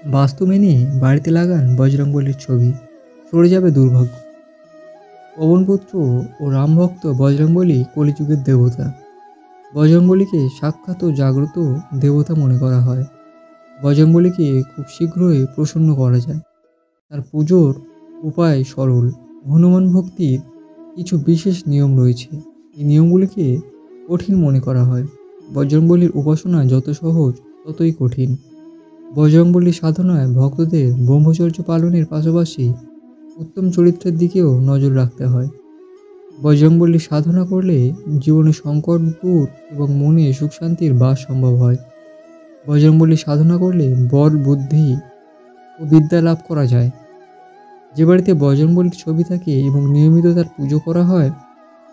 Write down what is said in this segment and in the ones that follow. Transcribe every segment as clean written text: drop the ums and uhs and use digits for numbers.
বাস্তু মেনে বাড়িতে লাগান বজরংবলীর ছবি, সরে যাবে দুর্ভাগ্য। পবনপুত্র ও রামভক্ত বজরংবলী কলিযুগের দেবতা। বজরংবলীকে সাক্ষাৎ ও জাগ্রত দেবতা মনে করা হয়। বজরংবলীকে খুব শীঘ্রই প্রসন্ন করা যায়। তার পুজোর উপায় সরল। হনুমান ভক্তির কিছু বিশেষ নিয়ম রয়েছে। এই নিয়মগুলিকে কঠিন মনে করা হয়। বজরংবলীর উপাসনা যত সহজ ততই কঠিন। বজরংবলী সাধনায় ভক্তদের ব্রহ্মচর্য পালনের পাশাপাশি উত্তম চরিত্রের দিকেও নজর রাখতে হয়। বজরংবলী সাধনা করলে জীবনে সংকট দূর এবং মনে সুখ শান্তির বাস সম্ভব হয়। বজরংবলী সাধনা করলে বল, বুদ্ধি ও বিদ্যা লাভ করা যায়। যে বাড়িতে বজরংবলীর ছবি থাকে এবং নিয়মিত তার পুজো করা হয়,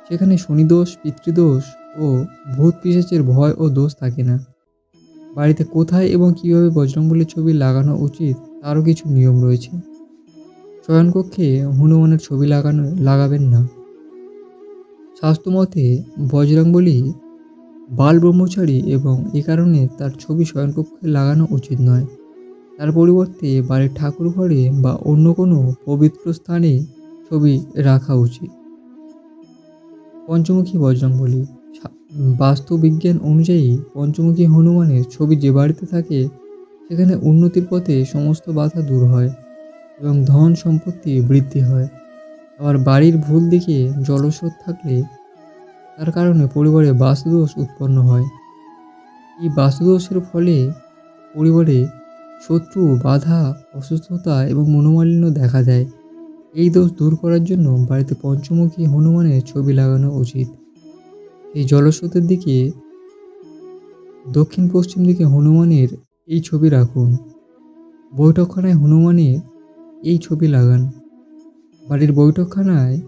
সেখানে শনিদোষ, পিতৃদোষ ও ভূত পিশাচের ভয় ও দোষ থাকে না। বাড়িতে কোথায় এবং কীভাবে বজরংবলীর ছবি লাগানো উচিত তারও কিছু নিয়ম রয়েছে। শয়নকক্ষে হনুমানের ছবি লাগাবেন না। শাস্ত্রমতে বজরংবলী বাল ব্রহ্মচারী এবং এ কারণে তার ছবি শয়নকক্ষে লাগানো উচিত নয়। তার পরিবর্তে বাড়ির ঠাকুর ঘরে বা অন্য কোনো পবিত্র স্থানে ছবি রাখা উচিত। পঞ্চমুখী বজরংবলী। বাস্তুবিজ্ঞান অনুযায়ী পঞ্চমুখী হনুমানের ছবি যে বাড়িতে থাকে, সেখানে উন্নতির পথে সমস্ত বাধা দূর হয় এবং ধন সম্পত্তি বৃদ্ধি হয়। আবার বাড়ির ভুল দিকে জলস্রোত থাকলে তার কারণে পরিবারে বাস্তুদোষ উৎপন্ন হয়। এই বাস্তুদোষের ফলে পরিবারে শত্রু, বাধা, অসুস্থতা এবং মনোমালিন্য দেখা দেয়। এই দোষ দূর করার জন্য বাড়িতে পঞ্চমুখী হনুমানের ছবি লাগানো উচিত। এই জলস্রোতের দিকে দক্ষিণ পশ্চিম দিকে হনুমানের এই ছবি রাখুন। বৈঠকখানায় হনুমানের এই ছবি লাগান। বাড়ির বৈঠকখানায়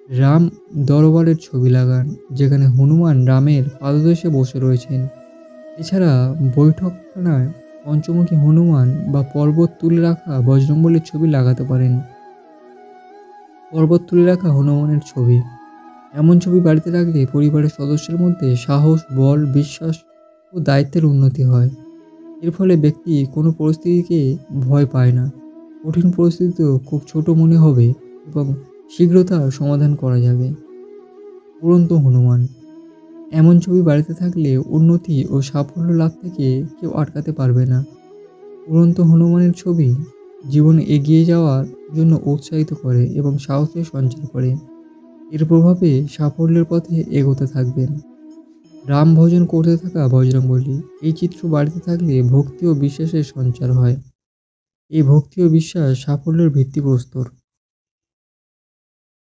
রাম দরবারের ছবি লাগান, যেখানে হনুমান রামের পাদদেশে বসে রয়েছেন। এছাড়া বৈঠকখানায় পঞ্চমুখী হনুমান বা পর্বত তুলে রাখা বজরংবলীর ছবি লাগাতে পারেন। পর্বত তুলে রাখা হনুমানের ছবি। এমন ছবি বাড়িতে রাখলে পরিবারের সদস্যের মধ্যে সাহস, বল, বিশ্বাস ও দায়িত্বের উন্নতি হয়। এর ফলে ব্যক্তি কোনো পরিস্থিতিকে ভয় পায় না। কঠিন পরিস্থিতিতেও খুব ছোট মনে হবে এবং শীঘ্র তার সমাধান করা যাবে। উড়ন্ত হনুমান। এমন ছবি বাড়িতে থাকলে উন্নতি ও সাফল্য লাভ থেকে কেউ আটকাতে পারবে না। উড়ন্ত হনুমানের ছবি জীবনে এগিয়ে যাওয়ার জন্য উৎসাহিত করে এবং সাহসের সঞ্চার করে। এর প্রভাবে সাফল্যের পথে এগোতে থাকবেন। রাম ভজন করতে থাকা বজরংবলী। এই চিত্র বাড়িতে থাকলে ভক্তি ও বিশ্বাসের সঞ্চার হয়। এই ভক্তি ও বিশ্বাস সাফল্যের ভিত্তিপ্রস্তর।